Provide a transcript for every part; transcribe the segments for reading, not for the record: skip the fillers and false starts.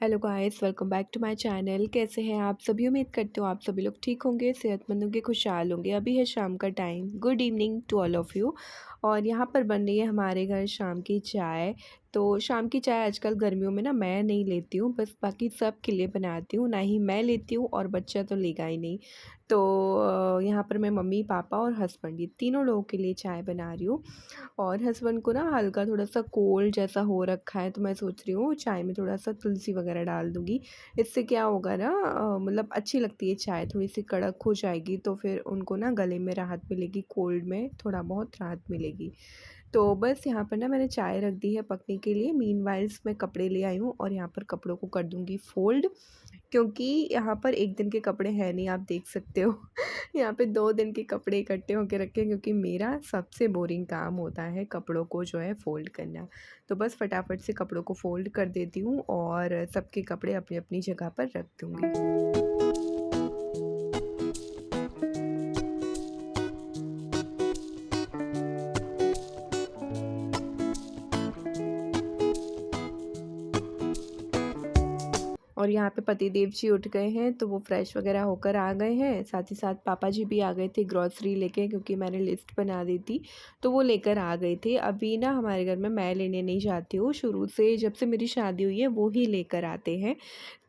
Hello guys, welcome back to my channel. कैसे हैं आप सभी? उम्मीद करते हो आप सभी लोग ठीक होंगे, सेहतमंद होंगे, खुशहाल होंगे। अभी है शाम का time. Good evening to all of you. और यहाँ पर बन रही है हमारे घर शाम की चाय। तो शाम की चाय आजकल गर्मियों में ना मैं नहीं लेती हूँ, बस बाकी सब के लिए बनाती हूँ। ना ही मैं लेती हूँ और बच्चा तो लेगा ही नहीं। तो यहाँ पर मैं मम्मी पापा और हस्बैंड, ये तीनों लोगों के लिए चाय बना रही हूँ। और हस्बैंड को ना हल्का थोड़ा-सा कोल्ड जैसा हो रखा है, तो मैं सोच रही हूँ चाय में थोड़ा-सा तुलसी वगैरह डाल दूँगी। इससे क्या होगा ना, मतलब अच्छी लगती है चाय, थोड़ी-सी कड़क हो जाएगी तो फिर उनको ना गले में राहत मिलेगी, कोल्ड में थोड़ा बहुत राहत मिलेगी। तो बस यहाँ पर ना मैंने चाय रख दी है पकने के लिए। मीनवाइल्स मैं कपड़े ले आई हूँ और यहाँ पर कपड़ों को कर दूँगी फ़ोल्ड, क्योंकि यहाँ पर 1 दिन के कपड़े हैं नहीं, आप देख सकते हो। यहाँ पे 2 दिन के कपड़े इकट्ठे होके रखे हैं, क्योंकि मेरा सबसे बोरिंग काम होता है कपड़ों को जो है फ़ोल्ड करना। तो बस फटाफट से कपड़ों को फ़ोल्ड कर देती हूँ और सबके कपड़े अपनी-अपनी जगह पर रख दूँगी। और यहाँ पे पतिदेव जी उठ गए हैं, तो वो फ्रेश वगैरह होकर आ गए हैं। साथ ही साथ पापा जी भी आ गए थे ग्रॉसरी लेके, क्योंकि मैंने लिस्ट बना दी थी, तो वो लेकर आ गए थे। अभी ना हमारे घर में मैं लेने नहीं जाती हूँ, शुरू से जब से मेरी शादी हुई है वो ही लेकर आते हैं।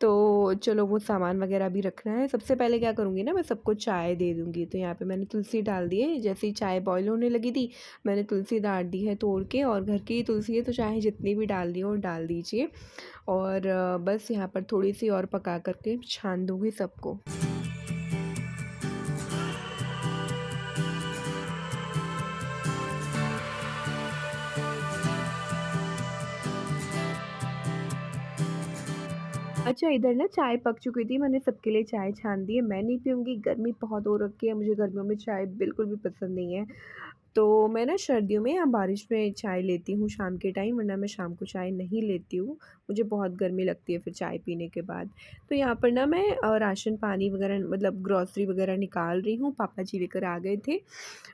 तो चलो वो सामान वगैरह भी रखना है। सबसे पहले क्या करूँगी ना, मैं सबको चाय दे दूँगी। तो यहाँ पे मैंने तुलसी डाल दी है। जैसे ही चाय बॉयल होने लगी थी, मैंने तुलसी डाल दी है तोड़ के, और घर की तुलसी है तो चाहे जितनी भी डालनी हो डाल दीजिए। और बस यहाँ पर थोड़ी-सी और पका कर के छान दूँगी सबको। अच्छा, इधर ना चाय पक चुकी थी, मैंने सबके लिए चाय छान दी है। मैं नहीं पीऊँगी, गर्मी बहुत हो रखी है, मुझे गर्मियों में चाय बिल्कुल भी पसंद नहीं है। तो मैं ना सर्दियों में या बारिश में चाय लेती हूँ शाम के टाइम, वरना मैं शाम को चाय नहीं लेती हूँ। मुझे बहुत गर्मी लगती है फिर चाय पीने के बाद। तो यहाँ पर ना मैं राशन पानी वग़ैरह, मतलब ग्रॉसरी वग़ैरह निकाल रही हूँ, पापा जी लेकर आ गए थे।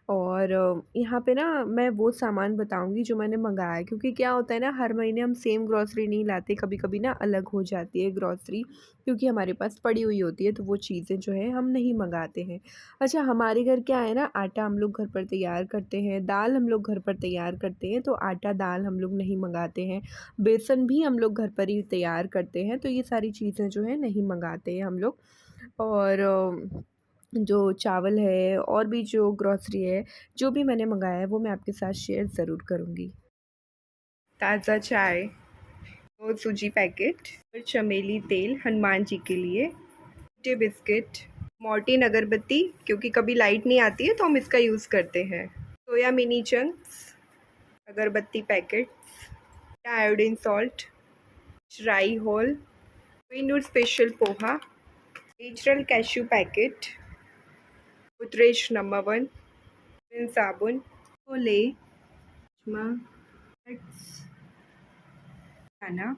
और यहाँ पे ना मैं वो सामान बताऊँगी जो मैंने मँगाया है, क्योंकि क्या होता है ना, हर महीने हम सेम ग्रॉसरी नहीं लाते, कभी-कभी ना अलग हो जाती है ग्रॉसरी, क्योंकि हमारे पास पड़ी हुई होती है, तो वो चीज़ें जो है हम नहीं मँगाते हैं। अच्छा, हमारे घर क्या है ना, आटा हम लोग घर पर तैयार करते हैं, दाल हम लोग घर पर तैयार करते हैं, तो आटा दाल हम लोग नहीं मँगाते हैं। बेसन भी हम लोग घर पर ही तैयार करते हैं, तो ये सारी चीज़ें जो हैं नहीं मँगाते हैं हम लोग। और जो चावल है और भी जो ग्रॉसरी है, जो भी मैंने मँगाया है वो मैं आपके साथ शेयर ज़रूर करूँगी। ताज़ा चाय, 2 सूजी पैकेट और चमेली तेल हनुमान जी के लिए, टे बिस्किट, मॉर्टिन अगरबत्ती, क्योंकि कभी लाइट नहीं आती है तो हम इसका यूज़ करते हैं। Soya mini chunks, agarbatti packets, iodine salt, राई whole, Queenwood special poha, natural cashew packet, Godrej number 1, Rin साबुन, ओले, खाना।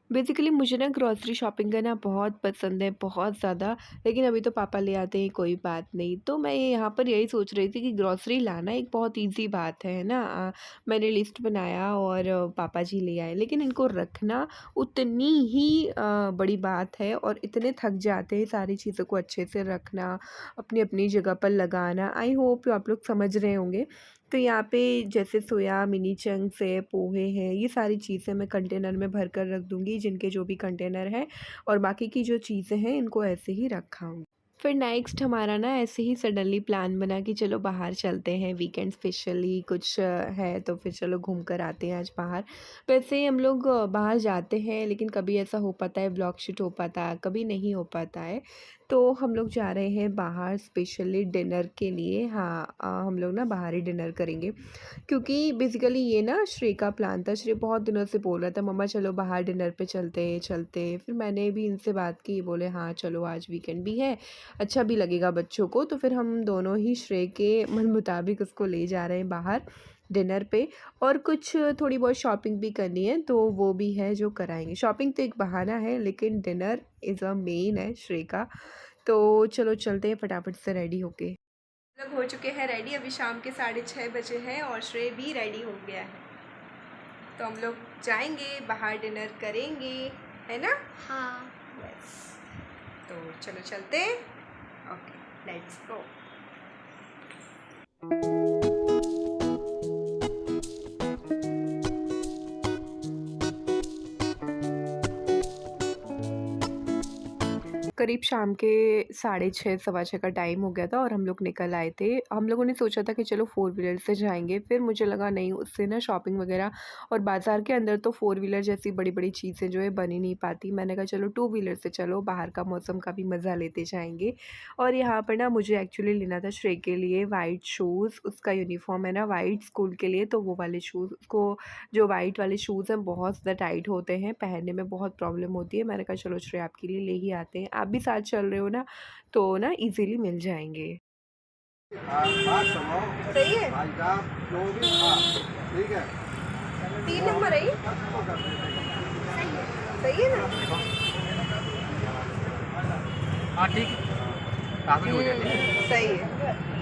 बेसिकली मुझे ना ग्रॉसरी शॉपिंग करना बहुत पसंद है, बहुत ज़्यादा। लेकिन अभी तो पापा ले आते हैं, कोई बात नहीं। तो मैं यहाँ पर यही सोच रही थी कि ग्रॉसरी लाना एक बहुत ईज़ी बात है ना? मैंने लिस्ट बनाया और पापा जी ले आए, लेकिन इनको रखना उतनी ही बड़ी बात है, और इतने थक जाते हैं सारी चीज़ों को अच्छे से रखना, अपनी-अपनी जगह पर लगाना। आई होप आप लोग समझ रहे होंगे। तो यहाँ पे जैसे सोया मिनी चंक्स है, पोहे हैं, ये सारी चीज़ें मैं कंटेनर में भर कर रख दूँगी, जिनके जो भी कंटेनर हैं, और बाकी की जो चीज़ें हैं इनको ऐसे ही रखा हूँ। फिर नेक्स्ट हमारा ना ऐसे ही सडनली प्लान बना कि चलो बाहर चलते हैं, वीकेंड स्पेशली कुछ है तो फिर चलो घूम कर आते हैं आज बाहर। वैसे हम लोग बाहर जाते हैं, लेकिन कभी ऐसा हो पाता है व्लॉग शूट हो पाता है, कभी नहीं हो पाता है। तो हम लोग जा रहे हैं बाहर स्पेशली डिनर के लिए। हाँ, हम लोग ना बाहर ही डिनर करेंगे, क्योंकि बेसिकली ये ना श्रेय का प्लान था। श्रेय बहुत दिनों से बोल रहा था, मम्मा चलो बाहर डिनर पे चलते। फिर मैंने भी इनसे बात की, बोले हाँ चलो, आज वीकेंड भी है, अच्छा भी लगेगा बच्चों को। तो फिर हम दोनों ही श्रेय के मन मुताबिक उसको ले जा रहे हैं बाहर डिनर पे। और कुछ थोड़ी बहुत शॉपिंग भी करनी है, तो वो भी है जो कराएंगे। शॉपिंग तो एक बहाना है, लेकिन डिनर इज़ अ मेन है श्रेय का। तो चलो चलते हैं फटाफट से रेडी होके। लोग हो चुके हैं रेडी, अभी शाम के 6:30 बजे हैं और श्रेय भी रेडी हो गया है। तो हम लोग जाएंगे बाहर, डिनर करेंगे। है ना? हाँ। यस। तो चलो चलते हैं। Okay, let's go. करीब शाम के 6:30 सवा 6 का टाइम हो गया था और हम लोग निकल आए थे। हम लोगों ने सोचा था कि चलो फ़ोर व्हीलर से जाएँगे, फिर मुझे लगा नहीं, उससे ना शॉपिंग वग़ैरह और बाज़ार के अंदर तो फ़ोर व्हीलर जैसी बड़ी-बड़ी चीज़ें जो है बन ही नहीं पाती। मैंने कहा चलो टू व्हीलर से चलो, बाहर का मौसम का भी मज़ा लेते जाएँगे। और यहाँ पर ना मुझे एक्चुअली लेना था श्रेय के लिए वाइट शूज़, उसका यूनिफ़ॉर्म है ना वाइट स्कूल के लिए, तो वो वाले शूज़ उसको, जो वाइट वाले शूज़ हैं बहुत ज़्यादा टाइट होते हैं, पहनने में बहुत प्रॉब्लम होती है। मैंने कहा चलो श्रेय आपके लिए ले ही आते हैं। आप भी साथ चल रहे हो ना, तो ना इज़िली मिल जाएँगे। बात सुनो। सही है? भाई साहब जो भी था, ठीक है। 3 नंबर है ये? सही है ना? हाँ ठीक है, काफ़ी हो जाएगी। सही है।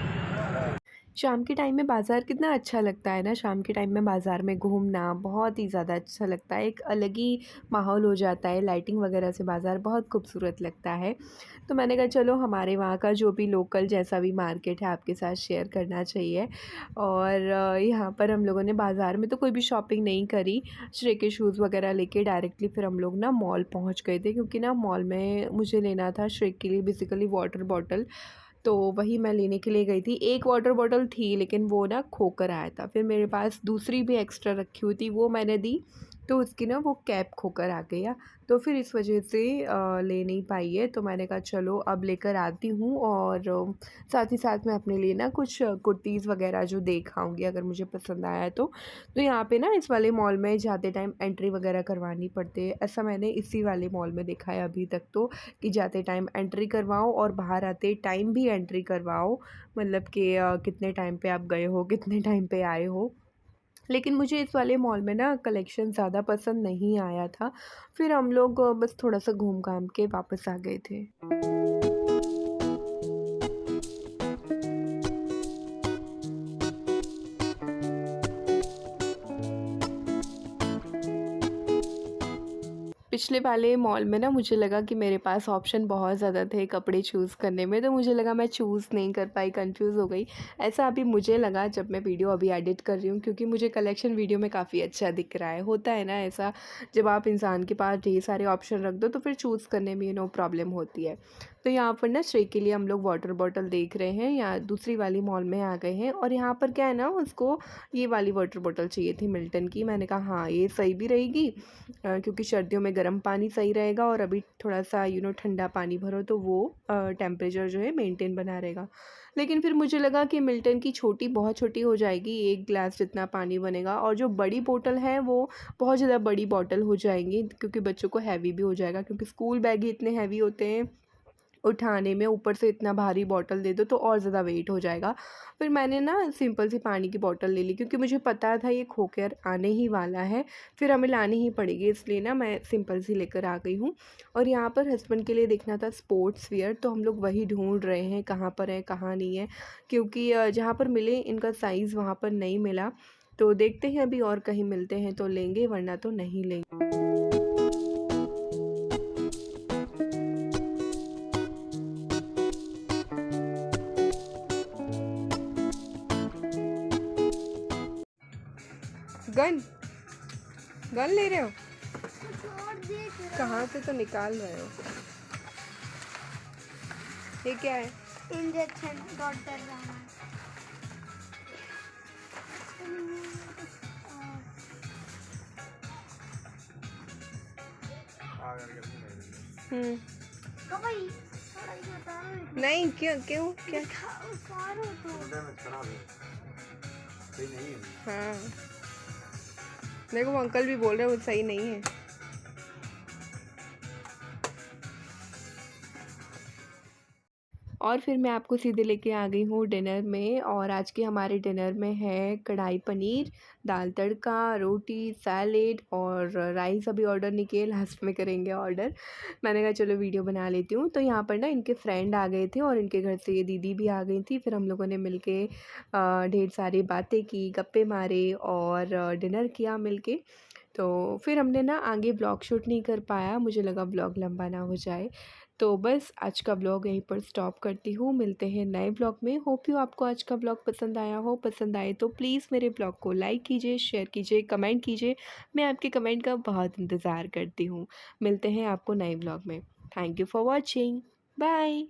शाम के टाइम में बाज़ार कितना अच्छा लगता है ना, शाम के टाइम में बाज़ार में घूमना बहुत ही ज़्यादा अच्छा लगता है, एक अलग ही माहौल हो जाता है, लाइटिंग वगैरह से बाज़ार बहुत खूबसूरत लगता है। तो मैंने कहा चलो हमारे वहाँ का जो भी लोकल जैसा भी मार्केट है आपके साथ शेयर करना चाहिए। और यहाँ पर हम लोगों ने बाज़ार में तो कोई भी शॉपिंग नहीं करी, श्रेय के शूज़ वगैरह लेके डायरेक्टली फिर हम लोग ना मॉल पहुँच गए थे, क्योंकि ना मॉल में मुझे लेना था श्रेय के लिए बेसिकली वाटर बॉटल। तो वही मैं लेने के लिए गई थी। एक वाटर बॉटल थी लेकिन वो ना खोकर आया था। फिर मेरे पास दूसरी भी एक्स्ट्रा रखी हुई थी, वो मैंने दी, तो उसकी ना वो कैप खोकर आ गया। तो फिर इस वजह से ले नहीं पाई है। तो मैंने कहा चलो अब लेकर आती हूँ, और साथ ही साथ मैं अपने लिए ना कुछ कुर्तीज़ वगैरह जो देख आऊँगी अगर मुझे पसंद आया तो। तो यहाँ पे ना इस वाले मॉल में जाते टाइम एंट्री वगैरह करवानी पड़ती है। ऐसा मैंने इसी वाले मॉल में देखा है अभी तक तो, कि जाते टाइम एंट्री करवाओ और बाहर आते टाइम भी एंट्री करवाओ। मतलब कि कितने टाइम पे आप गए हो, कितने टाइम पे आए हो। लेकिन मुझे इस वाले मॉल में ना कलेक्शन ज़्यादा पसंद नहीं आया था। फिर हम लोग बस थोड़ा-सा घूम-घाम के वापस आ गए थे। पिछले वाले मॉल में ना मुझे लगा कि मेरे पास ऑप्शन बहुत ज़्यादा थे कपड़े चूज़ करने में, तो मुझे लगा मैं चूज़ नहीं कर पाई, कंफ्यूज़ हो गई। ऐसा अभी मुझे लगा जब मैं वीडियो अभी एडिट कर रही हूँ, क्योंकि मुझे कलेक्शन वीडियो में काफ़ी अच्छा दिख रहा है। होता है ना ऐसा, जब आप इंसान के पास ढेर सारे ऑप्शन रख दो तो फिर चूज़ करने में प्रॉब्लम होती है। तो यहाँ पर ना श्रेय के लिए हम लोग वाटर बॉटल देख रहे हैं, यहाँ दूसरी वाली मॉल में आ गए हैं, और यहाँ पर क्या है ना, उसको ये वाली वाटर बॉटल चाहिए थी मिल्टन की। मैंने कहा हाँ ये सही भी रहेगी, क्योंकि सर्दियों में गर्म पानी सही रहेगा, और अभी थोड़ा-सा ठंडा पानी भरो तो वो टेम्परेचर जो है मेंटेन बना रहेगा। लेकिन फिर मुझे लगा कि मिल्टन की छोटी बहुत छोटी हो जाएगी, 1 ग्लास जितना पानी बनेगा, और जो बड़ी बोतल है वो बहुत ज़्यादा बड़ी बॉटल हो जाएँगी, क्योंकि बच्चों को हैवी भी हो जाएगा, क्योंकि स्कूल बैग ही इतने हैवी होते हैं उठाने में, ऊपर से इतना भारी बॉटल दे दो तो और ज़्यादा वेट हो जाएगा। फिर मैंने ना सिंपल सी पानी की बॉटल ले ली, क्योंकि मुझे पता था ये खोकर आने ही वाला है, फिर हमें लानी ही पड़ेगी, इसलिए ना मैं सिंपल सी लेकर आ गई हूँ। और यहाँ पर हस्बैंड के लिए देखना था स्पोर्ट्स वियर, तो हम लोग वही ढूँढ रहे हैं कहाँ पर है कहाँ नहीं है, क्योंकि जहाँ पर मिले इनका साइज़ वहाँ पर नहीं मिला। तो देखते हैं अभी और कहीं मिलते हैं तो लेंगे, वरना तो नहीं लेंगे। गन गन ले रहे हो? कहाँ से तो निकाल रहे हो? ये क्या है? इंजेक्शन डॉक्टर रहा। हम्म। तो भाई थोड़ा ही बता रहा हूँ। नहीं, क्यों क्यों क्या? उतारो तो। हाँ, देखो वो अंकल भी बोल रहे हैं वो सही नहीं है। और फिर मैं आपको सीधे लेके आ गई हूँ डिनर में, और आज के हमारे डिनर में है कढ़ाई पनीर, दाल तड़का, रोटी, सैलेड और राइस अभी ऑर्डर नहीं किए, लास्ट में करेंगे ऑर्डर। मैंने कहा चलो वीडियो बना लेती हूँ। तो यहाँ पर ना इनके फ्रेंड आ गए थे, और इनके घर से ये दीदी भी आ गई थी। फिर हम लोगों ने मिलके ढेर सारी बातें की, गप्पे मारे और डिनर किया मिलके। तो फिर हमने ना आगे ब्लॉग शूट नहीं कर पाया, मुझे लगा ब्लॉग लंबा ना हो जाए। तो बस आज का ब्लॉग यहीं पर स्टॉप करती हूँ, मिलते हैं नए ब्लॉग में। होप यू आपको आज का ब्लॉग पसंद आया हो, पसंद आए तो प्लीज़ मेरे ब्लॉग को लाइक कीजिए, शेयर कीजिए, कमेंट कीजिए। मैं आपके कमेंट का बहुत इंतज़ार करती हूँ। मिलते हैं आपको नए ब्लॉग में। Thank you for watching. Bye.